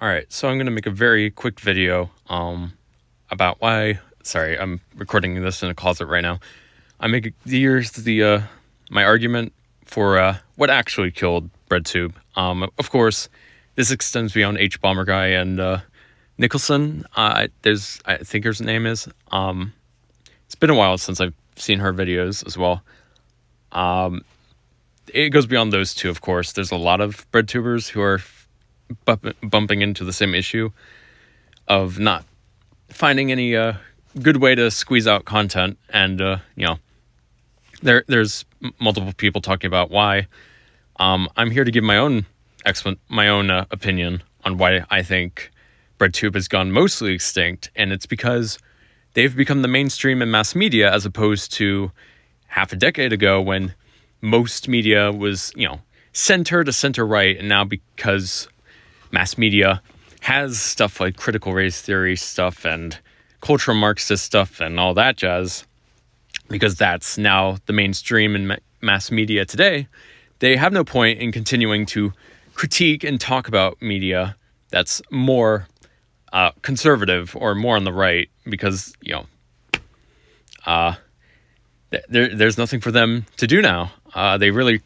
Alright, so I'm going to make a very quick video about why... Sorry, I'm recording this in a closet right now. Here's my argument for what actually killed Breadtube. Of course, this extends beyond H. Bomber Guy and Nicholson. I think his name is. It's been a while since I've seen her videos as well. It goes beyond those two, of course. There's a lot of Breadtubers who are bumping into the same issue of not finding any good way to squeeze out content, and there's multiple people talking about why. I'm here to give my own opinion on why I think Breadtube has gone mostly extinct, and it's because they've become the mainstream in mass media as opposed to half a decade ago when most media was, center to center right, and now because mass media has stuff like critical race theory stuff and cultural Marxist stuff and all that jazz, because that's now the mainstream in mass media today, they have no point in continuing to critique and talk about media that's more conservative or more on the right, because, there's nothing for them to do now. They really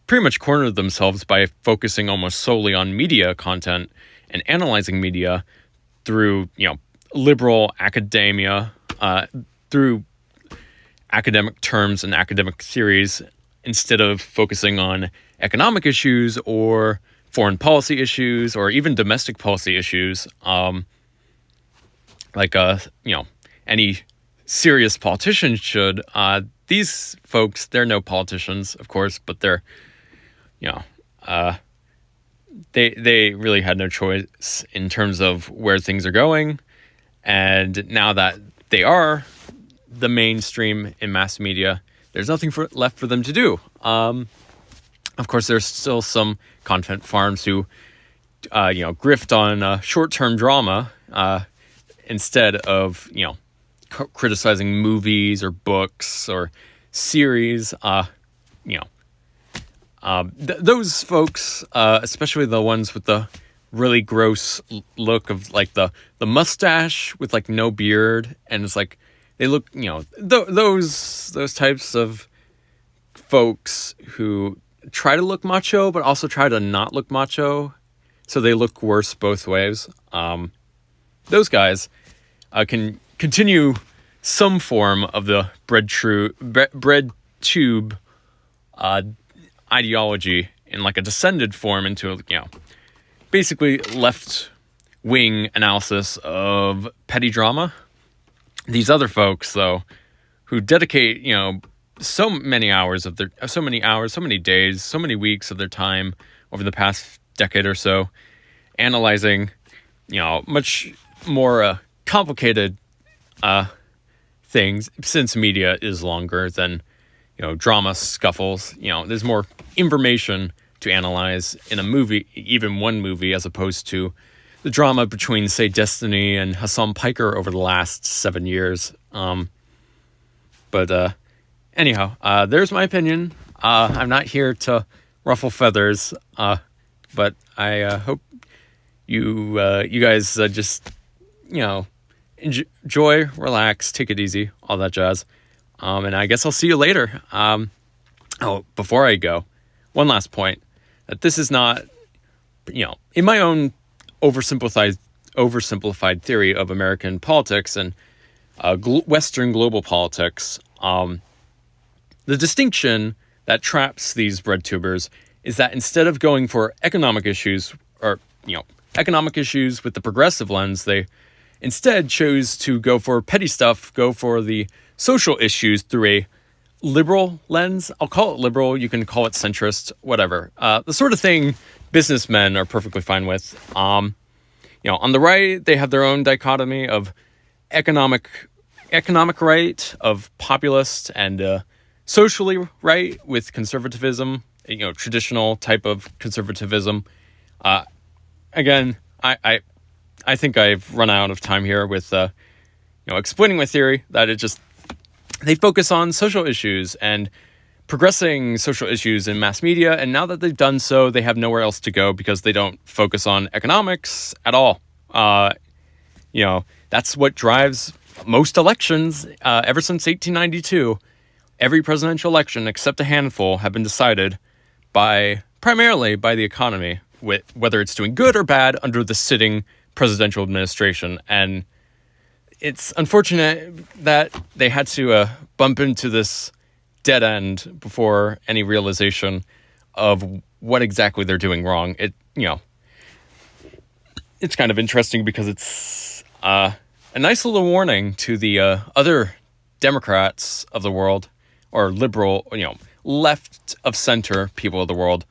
pretty much cornered themselves by focusing almost solely on media content and analyzing media through, liberal academia, through academic terms and academic theories, instead of focusing on economic issues or foreign policy issues or even domestic policy issues, any serious politician should. These folks, they're no politicians, of course, but they're, they really had no choice in terms of where things are going. And now that they are the mainstream in mass media, there's nothing left for them to do. Of course, there's still some content farms who, grift on short-term drama instead of, criticizing movies or books or series. Those folks, especially the ones with the really gross look of like the mustache with like no beard, and it's like they look, those types of folks who try to look macho but also try to not look macho, so they look worse both ways. Those guys can continue some form of the Breadtube ideology in like a descended form into, basically left-wing analysis of petty drama. These other folks, though, who dedicate, so many days, so many weeks of their time over the past decade or so, analyzing, much more complicated things, since media is longer than, drama scuffles. There's more information to analyze in a movie, even one movie, as opposed to the drama between, say, Destiny and Hassan Piker over the last 7 years. Anyhow, there's my opinion. I'm not here to ruffle feathers, but I hope you guys just, enjoy, relax, take it easy, all that jazz. And I guess I'll see you later. Before I go, one last point, that this is not, in my own oversimplified theory of American politics and Western global politics, the distinction that traps these Breadtubers is that instead of going for economic issues with the progressive lens, they instead chose to go for petty stuff, go for the social issues through a liberal lens. I'll call it liberal. You can call it centrist, whatever. The sort of thing businessmen are perfectly fine with. On the right, they have their own dichotomy of economic right, of populist, and socially right with conservatism, traditional type of conservatism. Again, I think I've run out of time here with, explaining my theory that they focus on social issues and progressing social issues in mass media. And now that they've done so, they have nowhere else to go because they don't focus on economics at all. That's what drives most elections ever since 1892. Every presidential election, except a handful, have been decided primarily by the economy, whether it's doing good or bad under the sitting presidential administration. And it's unfortunate that they had to bump into this dead end before any realization of what exactly they're doing wrong. It's kind of interesting because it's a nice little warning to the other Democrats of the world, or liberal, left of center people of the world.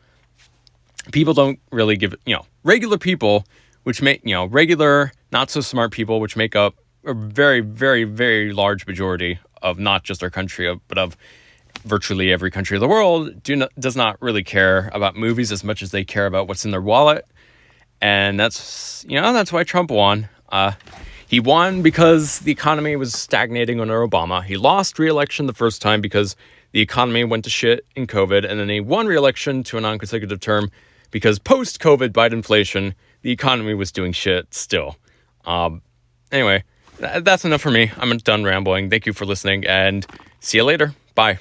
People don't really give it, regular people, which make, regular, not so smart people, which make up a very, very, very large majority of not just our country, but of virtually every country of the world, does not really care about movies as much as they care about what's in their wallet. And that's why Trump won. He won because the economy was stagnating under Obama. He lost re-election the first time because the economy went to shit in COVID, and then he won re-election to a non-consecutive term because post-COVID Bidenflation, the economy was doing shit still. Anyway, that's enough for me. I'm done rambling. Thank you for listening, and see you later. Bye.